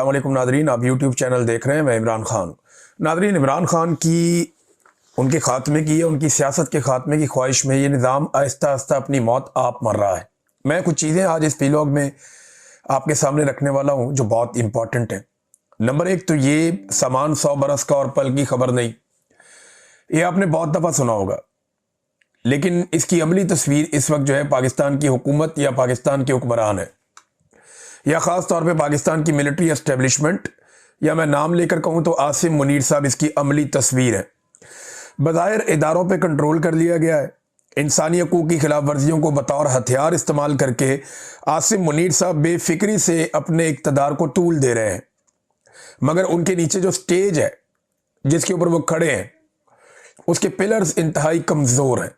अस्सलामुअलैकुम नादरीन, आप YouTube channel देख रहे हैं। मैं इमरान खान। नादरीन, इमरान खान की उनके ख़ात्मे की या उनकी सियासत के ख़ात्मे की ख्वाहिश में ये निज़ाम आहिस्ता आहिस्ता अपनी मौत आप मर रहा है। मैं कुछ चीज़ें आज इस व्लॉग में आपके सामने रखने वाला हूँ जो बहुत इंपॉर्टेंट है। नंबर एक तो ये सामान 100 बरस का और पल की खबर नहीं, ये आपने बहुत दफ़ा सुना होगा, लेकिन इसकी अमली तस्वीर इस वक्त जो है पाकिस्तान की हुकूमत या पाकिस्तान के हुक्मरान है, या ख़ास तौर पे पाकिस्तान की मिलिट्री एस्टेब्लिशमेंट, या मैं नाम लेकर कहूँ तो आसिम मुनीर साहब इसकी अमली तस्वीर है। बज़ाहिर इदारों पे कंट्रोल कर लिया गया है। इंसानी हकूक़ की खिलाफ वर्जियों को बतौर हथियार इस्तेमाल करके आसिम मुनीर साहब बेफिक्री से अपने इक़्तिदार को तूल दे रहे हैं, मगर उनके नीचे जो स्टेज है जिसके ऊपर वो खड़े हैं उसके पिलर्स इंतहाई कमज़ोर हैं।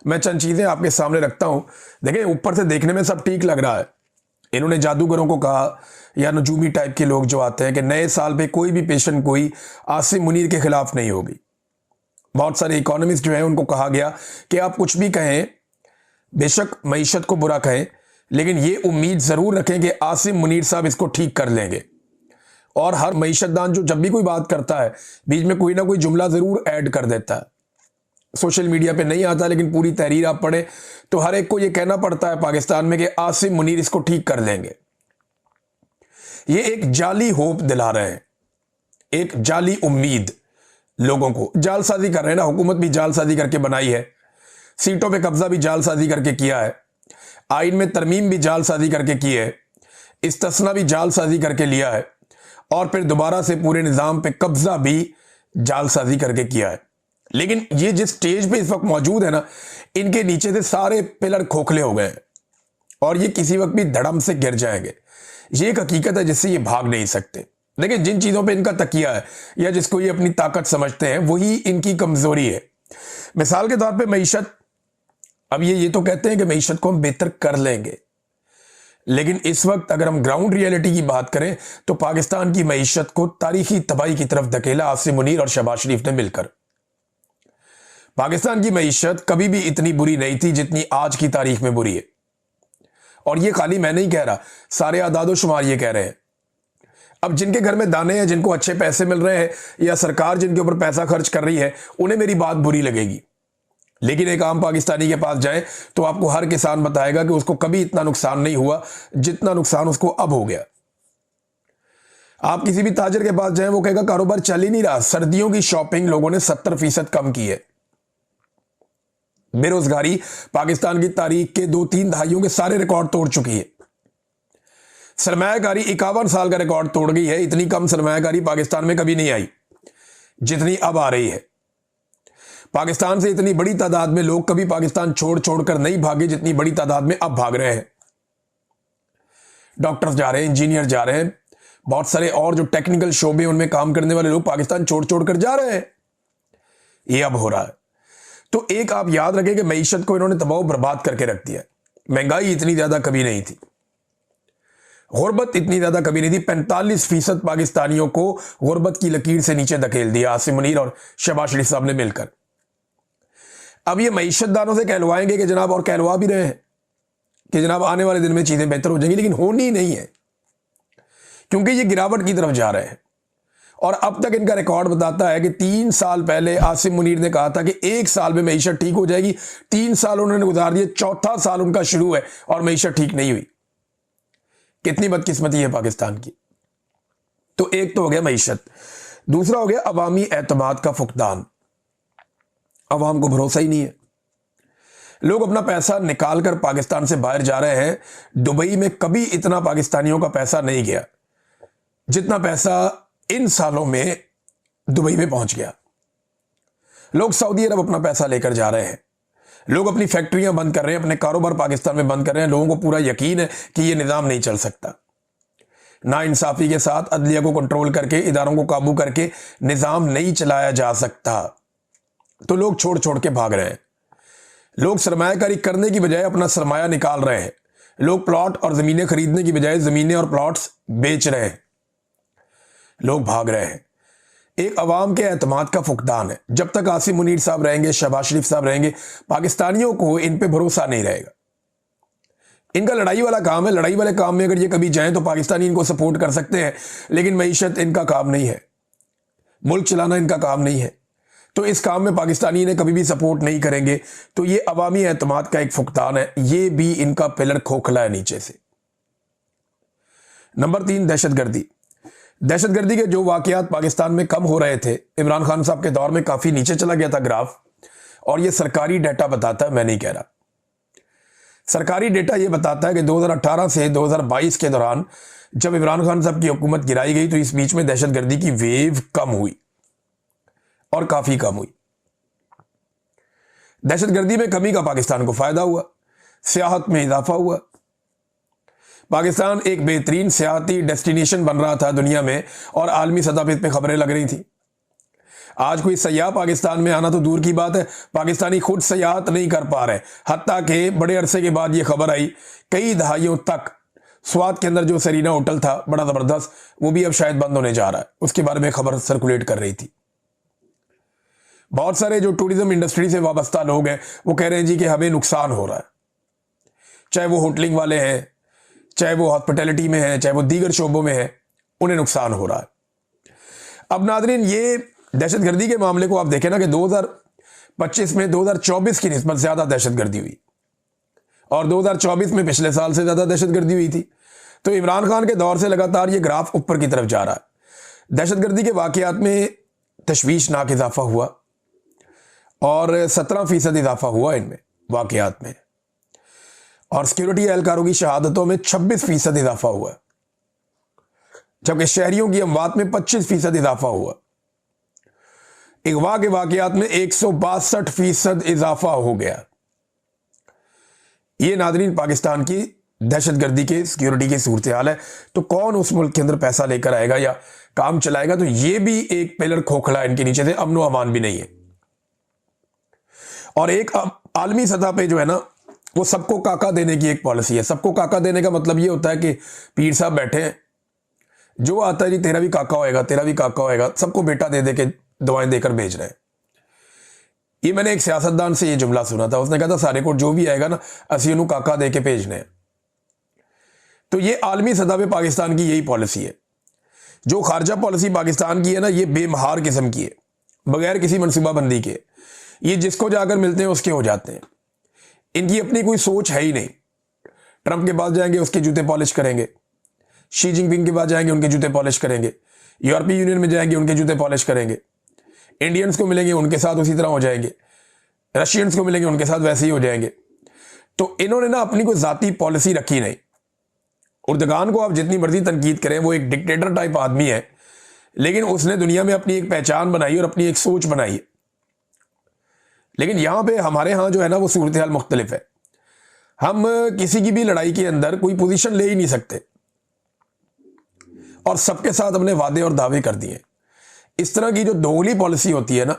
मैं चंद चीज़ें आपके सामने रखता हूँ। देखें, ऊपर से देखने में सब ठीक लग रहा है। इन्होंने जादूगरों को कहा या नजूमी टाइप के लोग जो आते हैं कि नए साल पे कोई भी पेशन गोई आसिम मुनीर के खिलाफ नहीं होगी। बहुत सारे इकोनॉमिस्ट जो हैं उनको कहा गया कि आप कुछ भी कहें, बेशक मईशत को बुरा कहें, लेकिन ये उम्मीद ज़रूर रखें कि आसिम मुनीर साहब इसको ठीक कर लेंगे। और हर मईशतदान जो जब भी कोई बात करता है बीच में कोई ना कोई जुमला ज़रूर ऐड कर देता है। सोशल मीडिया पे नहीं आता, लेकिन पूरी तहरीर आप पढ़े तो हर एक को यह कहना पड़ता है पाकिस्तान में कि आसिम मुनीर इसको ठीक कर लेंगे। ये एक जाली होप दिला रहे हैं, एक जाली उम्मीद लोगों को। जालसाजी कर रहे हैं ना, हुकूमत भी जालसाजी करके बनाई है, सीटों पे कब्जा भी जालसाजी करके किया है, आइन में तरमीम भी जालसाजी करके की है, इस्तिस्ना भी जालसाजी करके लिया है, और फिर दोबारा से पूरे निज़ाम पे कब्जा भी जालसाजी करके किया है। लेकिन ये जिस स्टेज पे इस वक्त मौजूद है ना, इनके नीचे से सारे पिलर खोखले हो गए हैं और ये किसी वक्त भी धड़म से गिर जाएंगे। ये एक हकीकत है जिससे ये भाग नहीं सकते। देखिए, जिन चीज़ों पे इनका तकिया है या जिसको ये अपनी ताकत समझते हैं वही इनकी कमज़ोरी है। मिसाल के तौर पे मईशत, अब ये तो कहते हैं कि मईशत को हम बेहतर कर लेंगे, लेकिन इस वक्त अगर हम ग्राउंड रियलिटी की बात करें तो पाकिस्तान की मईशत को तारीखी तबाही की तरफ धकेला आसिम मुनीर और शहबाज शरीफ ने मिलकर। पाकिस्तान की मईशत कभी भी इतनी बुरी नहीं थी जितनी आज की तारीख में बुरी है। और ये खाली मैं नहीं कह रहा, सारे आदादो शुमार ये कह रहे हैं। अब जिनके घर में दाने हैं, जिनको अच्छे पैसे मिल रहे हैं, या सरकार जिनके ऊपर पैसा खर्च कर रही है, उन्हें मेरी बात बुरी लगेगी। लेकिन एक आम पाकिस्तानी के पास जाए तो आपको हर किसान बताएगा कि उसको कभी इतना नुकसान नहीं हुआ जितना नुकसान उसको अब हो गया। आप किसी भी ताजर के पास जाए, वो कहेगा कारोबार चल ही नहीं रहा। सर्दियों की शॉपिंग लोगों ने 70% कम की है। बेरोजगारी पाकिस्तान की तारीख के 2-3 दहाइयों के सारे रिकॉर्ड तोड़ चुकी है। सरमायाकारी 51 साल का रिकॉर्ड तोड़ गई है। इतनी कम सरमायाकारी पाकिस्तान में कभी नहीं आई जितनी अब आ रही है। पाकिस्तान से इतनी बड़ी तादाद में लोग कभी पाकिस्तान छोड़ छोड़कर नहीं भागे जितनी बड़ी तादाद में अब भाग रहे हैं। डॉक्टर्स जा रहे हैं, इंजीनियर जा रहे हैं, बहुत सारे और जो टेक्निकल शोबे उनमें काम करने वाले लोग पाकिस्तान छोड़ छोड़कर जा रहे हैं। ये अब हो रहा है। तो एक आप याद रखें कि मईशत को इन्होंने तबाह बर्बाद करके रख दिया। महंगाई इतनी ज्यादा कभी नहीं थी, गुर्बत इतनी ज्यादा कभी नहीं थी। 45% पाकिस्तानियों को गुर्बत की लकीर से नीचे धकेल दिया आसिम मुनीर और शहबाज शरीफ साहब ने मिलकर। अब ये मईशतदानों से कहलवाएंगे कि जनाब, और कहलवा भी रहे हैं कि जनाब आने वाले दिन में चीजें बेहतर हो जाएंगी, लेकिन होनी नहीं है, क्योंकि ये गिरावट की तरफ जा रहे हैं। और अब तक इनका रिकॉर्ड बताता है कि 3 साल पहले आसिम मुनीर ने कहा था कि 1 साल में मईशत ठीक हो जाएगी। 3 साल उन्होंने गुजार दिए, चौथा साल उनका शुरू है और मईशत ठीक नहीं हुई। कितनी बदकिस्मती है पाकिस्तान की। तो एक तो हो गया मईशत, दूसरा हो गया अवामी एतमाद का फुकदान। अवाम को भरोसा ही नहीं है। लोग अपना पैसा निकाल कर पाकिस्तान से बाहर जा रहे हैं। दुबई में कभी इतना पाकिस्तानियों का पैसा नहीं गया जितना पैसा इन सालों में दुबई में पहुंच गया। लोग सऊदी अरब अपना पैसा लेकर जा रहे हैं। लोग अपनी फैक्ट्रियां बंद कर रहे हैं, अपने कारोबार पाकिस्तान में बंद कर रहे हैं। लोगों को पूरा यकीन है कि यह निज़ाम नहीं चल सकता। नाइंसाफी के साथ अदलिया को कंट्रोल करके, इदारों को काबू करके निज़ाम नहीं चलाया जा सकता। तो लोग छोड़ छोड़ के भाग रहे हैं। लोग सरमायाकारी करने की बजाय अपना सरमाया निकाल रहे हैं। लोग प्लॉट और ज़मीनें खरीदने की बजाय ज़मीनें और प्लॉट्स बेच रहे हैं। लोग भाग रहे हैं। एक अवाम के एतमाद का फुकदान है। जब तक आसिम मुनीर साहब रहेंगे, शहबाज शरीफ साहब रहेंगे, पाकिस्तानियों को इन पे भरोसा नहीं रहेगा। इनका लड़ाई वाला काम है। लड़ाई वाले काम में अगर ये कभी जाएं तो पाकिस्तानी इनको सपोर्ट कर सकते हैं, लेकिन मईशत इनका काम नहीं है, मुल्क चलाना इनका काम नहीं है। तो इस काम में पाकिस्तानी इन्हें कभी भी सपोर्ट नहीं करेंगे। तो ये अवामी एतमाद का एक फुकदान है, ये भी इनका पिलर खोखला है नीचे से। नंबर 3, दहशतगर्दी। दहशतगर्दी के जो वाकयात पाकिस्तान में कम हो रहे थे, इमरान खान साहब के दौर में काफ़ी नीचे चला गया था ग्राफ, और ये सरकारी डेटा बताता है, मैं नहीं कह रहा। सरकारी डेटा ये बताता है कि 2018 से 2022 के दौरान जब इमरान खान साहब की हुकूमत गिराई गई तो इस बीच में दहशतगर्दी की वेव कम हुई, और काफ़ी कम हुई। दहशतगर्दी में कमी का पाकिस्तान को फ़ायदा हुआ, सियाहत में इजाफा हुआ। पाकिस्तान एक बेहतरीन सियाहती डेस्टिनेशन बन रहा था दुनिया में, और आलमी सतह पर इस पर खबरें लग रही थी। आज कोई सयाह पाकिस्तान में आना तो दूर की बात है, पाकिस्तानी खुद सयाहत नहीं कर पा रहे। हत्ता कि बड़े अरसे के बाद ये खबर आई, कई दहाइयों तक स्वात के अंदर जो सरीना होटल था बड़ा ज़बरदस्त, वो भी अब शायद बंद होने जा रहा है, उसके बारे में खबर सर्कुलेट कर रही थी। बहुत सारे जो टूरिज्म इंडस्ट्री से वाबस्ता लोग हैं वो कह रहे हैं जी कि हमें नुकसान हो रहा है, चाहे वो होटलिंग वाले हैं, चाहे वो हॉस्पिटैलिटी में है, चाहे वो दीगर शोबों में है, उन्हें नुकसान हो रहा है। अब नाज़रीन, ये दहशतगर्दी के मामले को आप देखें ना कि 2025 में 2024 की निस्बत ज़्यादा दहशतगर्दी हुई, और 2024 में पिछले साल से ज़्यादा दहशतगर्दी हुई थी। तो इमरान खान के दौर से लगातार ये ग्राफ ऊपर की तरफ जा रहा है। दहशतगर्दी के वाकयात में तशवीशनाक इजाफा हुआ, और 17% इजाफा हुआ इनमें वाकयात में, और सिक्योरिटी एहलकारों की शहादतों में 26% इजाफा हुआ, जबकि शहरियों की अमवात में 25% इजाफा हुआ। अगवा के वाकयात में 162% इजाफा हो गया। ये नाज़रीन पाकिस्तान की दहशतगर्दी के सिक्योरिटी की सूरत हाल है। तो कौन उस मुल्क के अंदर पैसा लेकर आएगा या काम चलाएगा? तो ये भी एक पिलर खोखला है इनके नीचे से, अमन व अमान भी नहीं है। और एक आलमी सतह पे जो है ना, वो सबको काका देने की एक पॉलिसी है। सबको काका देने का मतलब ये होता है कि पीर साहब बैठे हैं, जो आता है जी तेरा भी काका होएगा, तेरा भी काका होएगा, सबको बेटा दे दे के दवाएं देकर भेज रहे हैं। ये मैंने एक सियासतदान से ये जुमला सुना था, उसने कहा था सारे को जो भी आएगा ना असी उन्होंने काका दे के भेजने हैं। तो ये आलमी सतह पे पाकिस्तान की यही पॉलिसी है। जो खारजा पॉलिसी पाकिस्तान की है ना, ये बेमहार किस्म की है, बगैर किसी मनसूबाबंदी के। ये जिसको जाकर मिलते हैं उसके हो जाते हैं। इनकी अपनी कोई सोच है ही नहीं। ट्रंप के पास जाएंगे उसके जूते पॉलिश करेंगे, शी जिनपिंग के पास जाएंगे उनके जूते पॉलिश करेंगे, यूरोपीय यूनियन में जाएंगे उनके जूते पॉलिश करेंगे, इंडियंस को मिलेंगे उनके साथ उसी तरह हो जाएंगे, रशियंस को मिलेंगे उनके साथ वैसे ही हो जाएंगे। तो इन्होंने ना अपनी कोई ज़ाती पॉलिसी रखी नहीं। उर्दगान को आप जितनी मर्जी तनकीद करें, वो एक डिक्टेटर टाइप आदमी है, लेकिन उसने दुनिया में अपनी एक पहचान बनाई और अपनी एक सोच बनाई है। लेकिन यहाँ पे हमारे यहाँ जो है ना वो सूरत हाल मुख्तलिफ है। हम किसी की भी लड़ाई के अंदर कोई पोजीशन ले ही नहीं सकते, और सबके साथ हमने वादे और दावे कर दिए। इस तरह की जो दोगली पॉलिसी होती है ना,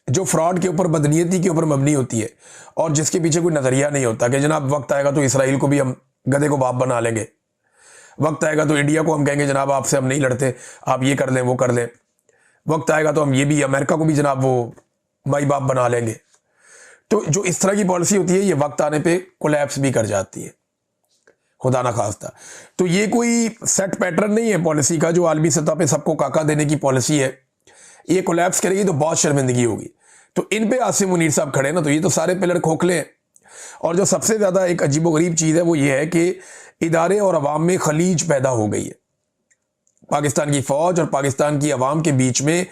जो फ्रॉड के ऊपर, बदनीयती के ऊपर मबनी होती है, और जिसके पीछे कोई नज़रिया नहीं होता कि जनाब वक्त आएगा तो इसराइल को भी हम गधे को बाप बना लेंगे, वक्त आएगा तो इंडिया को हम कहेंगे जनाब आपसे हम नहीं लड़ते, आप ये कर लें वो कर लें, वक्त आएगा तो हम ये भी अमेरिका को भी जनाब वो माई बाप बना लेंगे। तो जो इस तरह की पॉलिसी होती है ये वक्त आने पे कोलैप्स भी कर जाती है, खुदा ना खास्ता। तो ये कोई सेट पैटर्न नहीं है पॉलिसी का, जो आलमी सतह पे सबको काका देने की पॉलिसी है। ये कोलैप्स करेगी तो बहुत शर्मिंदगी होगी। तो इन पे आसिम मुनीर साहब खड़े ना, तो ये तो सारे पिलर खोखले हैं। और जो सबसे ज़्यादा एक अजीबोगरीब चीज़ है वो ये है कि इदारे और अवाम में खलीज पैदा हो गई है। पाकिस्तान की फ़ौज और पाकिस्तान की अवाम के बीच में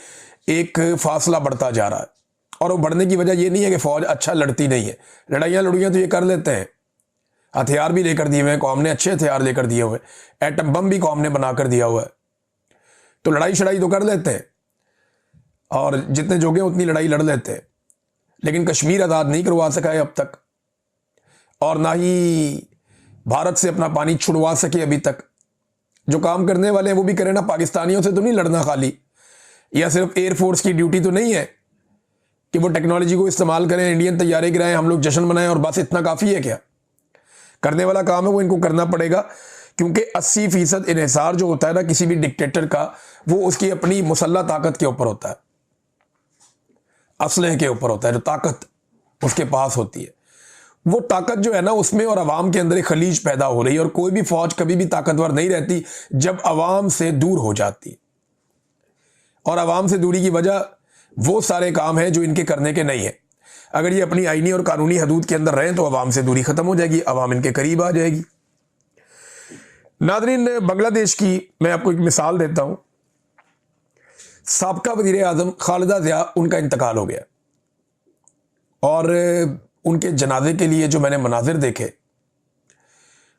एक फासला बढ़ता जा रहा है, और वो बढ़ने की वजह ये नहीं है कि फ़ौज अच्छा लड़ती नहीं है, लड़ाइयाँ लड़ियाँ तो ये कर लेते हैं, हथियार भी लेकर दिए हुए हैं कौम ने, अच्छे हथियार लेकर दिए हुए, एटम बम भी कौम ने बनाकर दिया हुआ है। तो लड़ाई शड़ाई तो कर लेते हैं, और जितने जोगे उतनी लड़ाई लड़ लेते हैं, लेकिन कश्मीर आज़ाद नहीं करवा सका है अब तक, और ना ही भारत से अपना पानी छुड़वा सके अभी तक। जो काम करने वाले हैं वो भी करें ना, पाकिस्तानियों से तो नहीं लड़ना खाली, या सिर्फ एयरफोर्स की ड्यूटी तो नहीं है कि वो टेक्नोलॉजी को इस्तेमाल करें, इंडियन तैयारे गिराएं, हम लोग जश्न मनाएं और बस इतना काफ़ी है क्या? करने वाला काम है वो इनको करना पड़ेगा, क्योंकि 80% इन्हिसार जो होता है ना किसी भी डिक्टेटर का, वो उसकी अपनी मुसल्लह ताकत के ऊपर होता है, असलहे के ऊपर होता है, जो ताकत उसके पास होती है। वो ताकत जो है ना उसमें और अवाम के अंदर एक खलीज पैदा हो रही है। और कोई भी फौज कभी भी ताकतवर नहीं रहती जब अवाम से दूर हो जाती। और अवाम से दूरी की वजह वो सारे काम हैं जो इनके करने के नहीं है। अगर ये अपनी आईनी और कानूनी हदूद के अंदर रहें तो अवाम से दूरी खत्म हो जाएगी, अवाम इनके करीब आ जाएगी। नादरीन, बांग्लादेश की मैं आपको एक मिसाल देता हूं। साबका वज़ीर आज़म खालिदा ज़िया, उनका इंतकाल हो गया और उनके जनाजे के लिए जो मैंने मनाजिर देखे,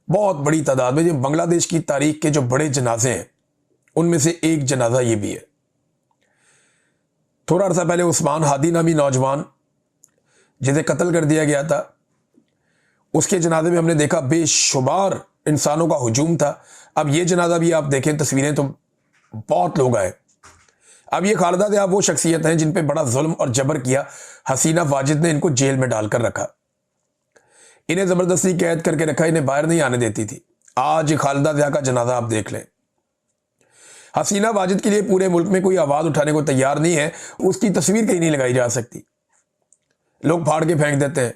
बहुत बड़ी तादाद में, जो बांग्लादेश की तारीख के जो बड़े जनाजे हैं उनमें से एक जनाजा ये भी है। थोड़ा अर्सा पहले उस्मान हादी नामी नौजवान जिसे कत्ल कर दिया गया था, उसके जनाजे में हमने देखा बेशुमार इंसानों का हुजूम था। अब ये जनाजा भी आप देखें तस्वीरें तो बहुत लोग आए। अब ये खालिदा ज़िया वो शख्सियत हैं जिन पे बड़ा जुल्म और जबर किया। हसीना वाजिद ने इनको जेल में डालकर रखा, इन्हें ज़बरदस्ती कैद करके रखा, इन्हें बाहर नहीं आने देती थी। आज खालिदा ज़िया का जनाजा आप देख लें। हसीना वाजिद के लिए पूरे मुल्क में कोई आवाज़ उठाने को तैयार नहीं है, उसकी तस्वीर कहीं नहीं लगाई जा सकती, लोग फाड़ के फेंक देते हैं।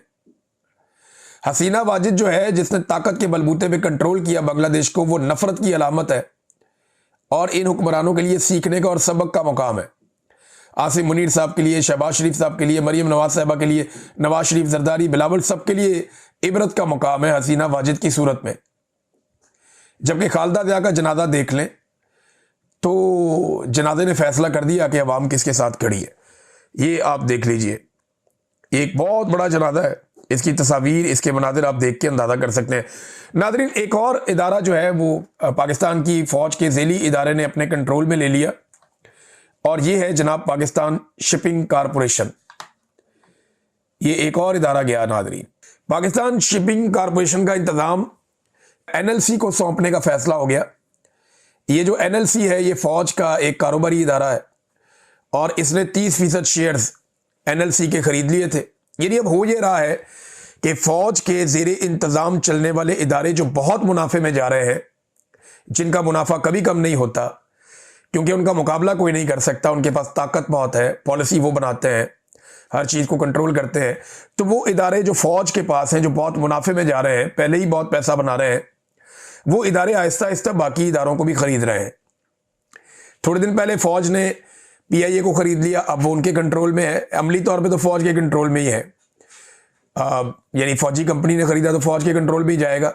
हसीना वाजिद जो है, जिसने ताकत के बलबूते पे कंट्रोल किया बांग्लादेश को, वो नफरत की अलामत है और इन हुक्मरानों के लिए सीखने का और सबक का मुकाम है। आसिम मुनीर साहब के लिए, शहबाज शरीफ साहब के लिए, मरियम नवाज साहबा के लिए, नवाज शरीफ, जरदारी, बिलावल, सब के लिए इबरत का मुकाम है हसीना वाजिद की सूरत में। जबकि खालिदा ज़िया का जनाजा देख लें तो जनाजे ने फैसला कर दिया कि अवाम किसके साथ खड़ी है। ये आप देख लीजिए, एक बहुत बड़ा जनाजा है। इसकी तस्वीर, इसके मनाजिर आप देख के अंदाज़ा कर सकते हैं। नादरीन, एक और इदारा जो है वो पाकिस्तान की फ़ौज के ज़ेली इदारे ने अपने कंट्रोल में ले लिया और ये है जनाब पाकिस्तान शिपिंग कारपोरेशन। ये एक और इदारा गया नादरीन। पाकिस्तान शिपिंग कारपोरेशन का इंतज़ाम NLC को सौंपने का फैसला हो गया। ये जो NLC है ये फ़ौज का एक कारोबारी इदारा है और इसने 30% शेयर्स NLC के खरीद लिए थे। यानी अब हो ये रहा है कि फ़ौज के ज़ेरे इंतज़ाम चलने वाले इदारे जो बहुत मुनाफे में जा रहे हैं, जिनका मुनाफा कभी कम नहीं होता क्योंकि उनका मुकाबला कोई नहीं कर सकता, उनके पास ताकत बहुत है, पॉलिसी वो बनाते हैं, हर चीज़ को कंट्रोल करते हैं, तो वो इदारे जो फ़ौज के पास हैं, जो बहुत मुनाफे में जा रहे हैं, पहले ही बहुत पैसा बना रहे हैं, वो इदारे आहिस्ता आहिस्ता बाकी इदारों को भी ख़रीद रहे हैं। थोड़े दिन पहले फ़ौज ने PIA को ख़रीद लिया, अब वो उनके कंट्रोल में है। अमली तौर पे तो फ़ौज के कंट्रोल में ही है, यानी फ़ौजी कंपनी ने ख़रीदा तो फ़ौज के कंट्रोल में ही जाएगा।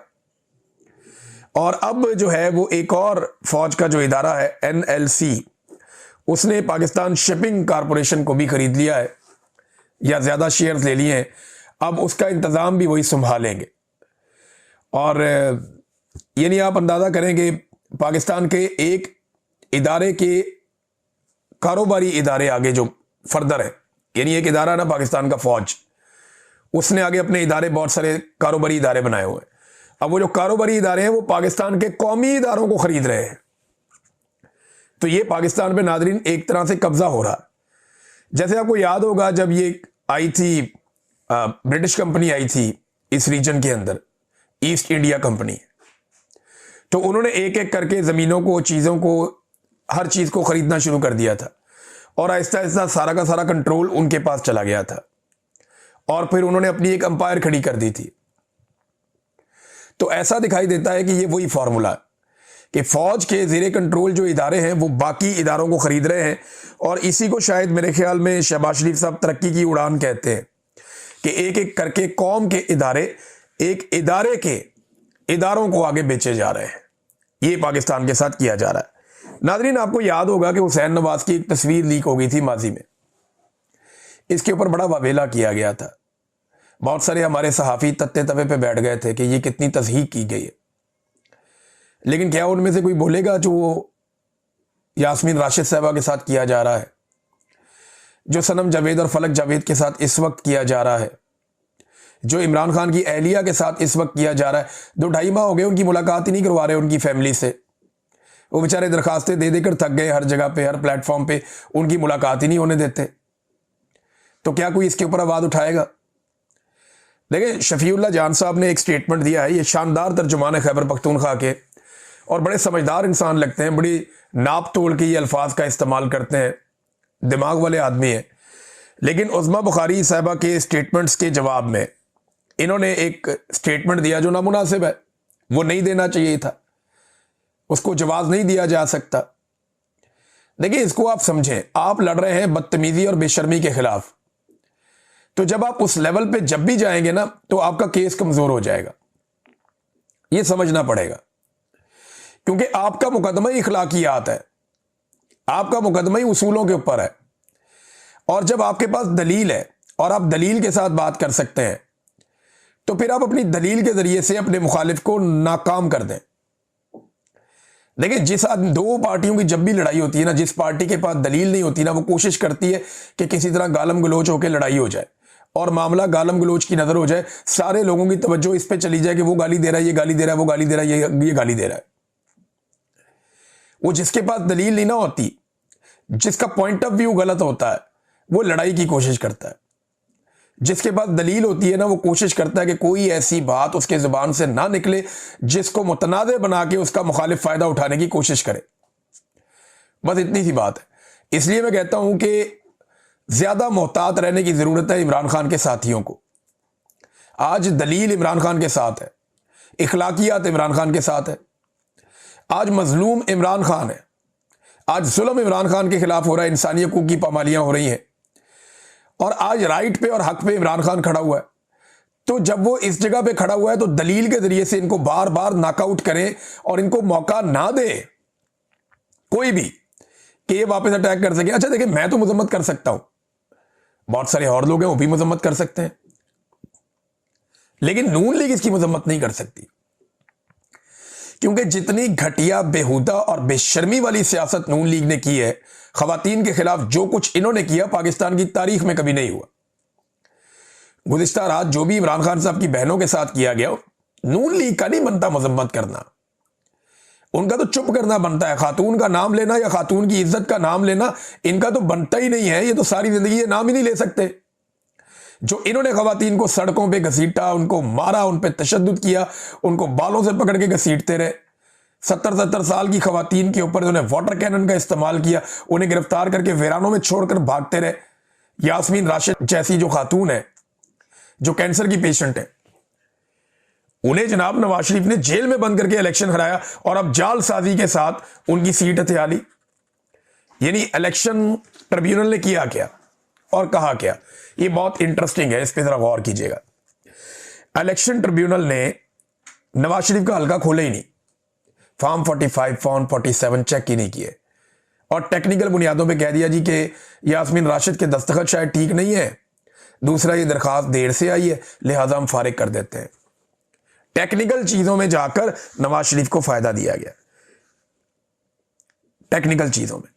और अब जो है वो एक और फ़ौज का जो इदारा है NLC, उसने पाकिस्तान शिपिंग कारपोरेशन को भी ख़रीद लिया है या ज़्यादा शेयर्स ले लिए हैं। अब उसका इंतज़ाम भी वही संभालेंगे। और यानी आप अंदाज़ा करें कि पाकिस्तान के एक इदारे के कारोबारी इदारे आगे जो फर्दर है, यानी एक इदारा ना पाकिस्तान का फ़ौज, उसने आगे अपने इदारे, बहुत सारे कारोबारी इदारे बनाए हुए हैं। अब वो जो कारोबारी इदारे हैं वो पाकिस्तान के कौमी इदारों को ख़रीद रहे हैं। तो ये पाकिस्तान पे नादरीन एक तरह से कब्ज़ा हो रहा है। जैसे आपको याद होगा जब ये आई थी, ब्रिटिश कंपनी आई थी इस रीजन के अंदर, ईस्ट इंडिया कंपनी, तो उन्होंने एक एक करके ज़मीनों को, चीज़ों को, हर चीज़ को ख़रीदना शुरू कर दिया था और आहिस्ता आहिस्ता सारा का सारा कंट्रोल उनके पास चला गया था और फिर उन्होंने अपनी एक अंपायर खड़ी कर दी थी। तो ऐसा दिखाई देता है कि ये वही फार्मूला है कि फ़ौज के ज़ेरे कंट्रोल जो इदारे हैं वो बाकी इदारों को ख़रीद रहे हैं। और इसी को शायद मेरे ख्याल में शहबाज शरीफ साहब तरक्की की उड़ान कहते हैं कि एक एक करके कौम के इदारे एक इदारे के इदारों को आगे बेचे जा रहे हैं। ये पाकिस्तान के साथ किया जा रहा है। नादरीन, आपको याद होगा कि हुसैन नवाज की एक तस्वीर लीक हो गई थी माजी में, इसके ऊपर बड़ा वावेला किया गया था। बहुत सारे हमारे सहाफ़ी तत्ते तवे पे बैठ गए थे कि ये कितनी तज़हीक की गई है, लेकिन क्या उनमें से कोई बोलेगा जो यास्मीन राशिद साहबा के साथ किया जा रहा है, जो सनम जावेद और फलक जावेद के साथ इस वक्त किया जा रहा है, जो इमरान खान की अहलिया के साथ इस वक्त किया जा रहा है। 2-2.5 माह हो गए उनकी मुलाकात ही नहीं करवा रहे उनकी फैमिली से। वो बेचारे दरखास्तें दे देकर थक गए, हर जगह पे, हर प्लेटफॉर्म पे उनकी मुलाकात ही नहीं होने देते। तो क्या कोई इसके ऊपर आवाज़ उठाएगा? देखिए, शफीउल्लाह जान साहब ने एक स्टेटमेंट दिया है, ये शानदार तर्जुमान है खैबर पख्तूनख्वा के और बड़े समझदार इंसान लगते हैं, बड़ी नाप तोल के ये अल्फाज का इस्तेमाल करते हैं, दिमाग वाले आदमी हैं। लेकिन उज़्मा बुखारी साहबा के स्टेटमेंट्स के जवाब में इन्होंने एक स्टेटमेंट दिया जो नामुनासिब है, वो नहीं देना चाहिए था, उसको जवाब नहीं दिया जा सकता। देखिए, इसको आप समझें, आप लड़ रहे हैं बदतमीजी और बेशर्मी के खिलाफ, तो जब आप उस लेवल पे जब भी जाएंगे ना, तो आपका केस कमजोर हो जाएगा, ये समझना पड़ेगा। क्योंकि आपका मुकदमा ही इखलाकियात है, आपका मुकदमा ही उसूलों के ऊपर है। और जब आपके पास दलील है और आप दलील के साथ बात कर सकते हैं, तो फिर आप अपनी दलील के जरिए से अपने मुखालिफ को नाकाम कर दें। देखिए, दो पार्टियों की जब भी लड़ाई होती है ना, जिस पार्टी के पास दलील नहीं होती ना, वो कोशिश करती है कि किसी तरह गालम गलोच होकर लड़ाई हो जाए और मामला गालम गलोच की नजर हो जाए, सारे लोगों की तवज्जो इस पे चली जाए कि वो गाली दे रहा है, ये गाली दे रहा है, वो गाली दे रहा है, ये गाली दे रहा है। वो जिसके पास दलील नहीं ना होती, जिसका पॉइंट ऑफ व्यू गलत होता है, वो लड़ाई की कोशिश करता है। जिसके पास दलील होती है ना, वो कोशिश करता है कि कोई ऐसी बात उसके जुबान से ना निकले जिसको मुतनाज़े बना के उसका मुखालिफ फायदा उठाने की कोशिश करे। बस इतनी सी बात है। इसलिए मैं कहता हूं कि ज्यादा मोहतात रहने की जरूरत है इमरान खान के साथियों को। आज दलील इमरान खान के साथ है, इखलाकियात इमरान खान के साथ है, आज मजलूम इमरान खान है, आज जुल्म इमरान खान के खिलाफ हो रहा है, इंसानी हकूक की पामालियां हो रही हैं, और आज राइट पे और हक पे इमरान खान खड़ा हुआ है। तो जब वो इस जगह पे खड़ा हुआ है, तो दलील के जरिए से इनको बार बार नॉकआउट करें और इनको मौका ना दे कोई भी कि ये वापस अटैक कर सके। अच्छा देखिए, मैं तो मजम्मत कर सकता हूं, बहुत सारे और लोग हैं वो भी मजम्मत कर सकते हैं, लेकिन नून लीग इसकी मजम्मत नहीं कर सकती, क्योंकि जितनी घटिया, बेहुदा और बेशर्मी वाली सियासत नून लीग ने की है खवातीन के खिलाफ, जो कुछ इन्होंने किया पाकिस्तान की तारीख में कभी नहीं हुआ। गुज़िश्ता रात जो भी इमरान खान साहब की बहनों के साथ किया गया, नून लीग का नहीं बनता मजम्मत करना, उनका तो चुप करना बनता है। खातून का नाम लेना या खातून की इज्जत का नाम लेना इनका तो बनता ही नहीं है, ये तो सारी जिंदगी ये नाम ही नहीं ले सकते। जो इन्होंने खवातीन को सड़कों पे घसीटा, उनको मारा, उन पे तशद्दुद किया, उनको बालों से पकड़ के घसीटते रहे, 70-70 साल की खवातीन के ऊपर उन्होंने वाटर कैनन का इस्तेमाल किया, उन्हें गिरफ्तार करके वीरानों में छोड़कर भागते रहे। यास्मीन राशिद जैसी जो खातून है, जो कैंसर की पेशेंट है, उन्हें जनाब नवाज शरीफ ने जेल में बंद करके इलेक्शन हराया और अब जालसाजी के साथ उनकी सीट हथिया ली। यानी इलेक्शन ट्रिब्यूनल ने किया क्या और कहा क्या, ये बहुत इंटरेस्टिंग है, इस पर जरा गौर कीजिएगा। इलेक्शन ट्रिब्यूनल ने नवाज शरीफ का हल्का खोला ही नहीं, फॉर्म 45, फॉर्म 47 चेक ही नहीं किए, और टेक्निकल बुनियादों पे कह दिया जी कि यास्मीन राशिद के दस्तखत शायद ठीक नहीं है, दूसरा ये दरखास्त देर से आई है, लिहाजा हम फारिग कर देते हैं। टेक्निकल चीजों में जाकर नवाज शरीफ को फायदा दिया गया, टेक्निकल चीजों में।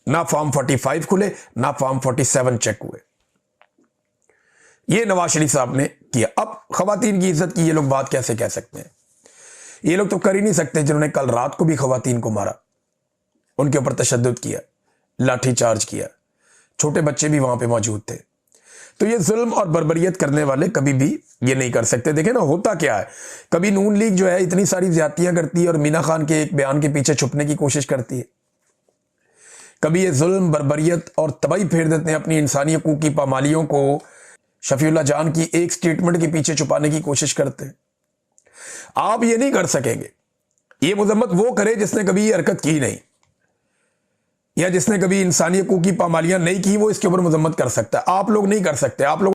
ना फॉर्म 45 खुले, ना फॉर्म 47 चेक हुए, ये नवाज शरीफ साहब ने किया। अब खवातीन की इज्जत की ये लोग बात कैसे कह सकते हैं? ये लोग तो कर ही नहीं सकते जिन्होंने कल रात को भी खवातीन को मारा, उनके ऊपर तशद्दुद किया, लाठी चार्ज किया, छोटे बच्चे भी वहां पे मौजूद थे। तो ये जुल्म और बर्बरियत करने वाले कभी भी ये नहीं कर सकते। देखें ना, होता क्या है, कभी नून लीग जो है इतनी सारी ज्यादतियां करती है और मीना खान के एक बयान के पीछे छुपने की कोशिश करती है, कभी ये जुल्म, बर्बरियत और तबाही फेर देते हैं अपनी इंसानी हकूक की पामालियों को शफीउल्लाह जान की एक स्टेटमेंट के पीछे छुपाने की कोशिश करते हैं। आप ये नहीं कर सकेंगे। ये मजम्मत वो करे जिसने कभी ये हरकत की नहीं, या जिसने कभी इंसानी हकूक की पामालियां नहीं की, वो इसके ऊपर मजम्मत कर सकता है। आप लोग नहीं कर सकते। आप लोग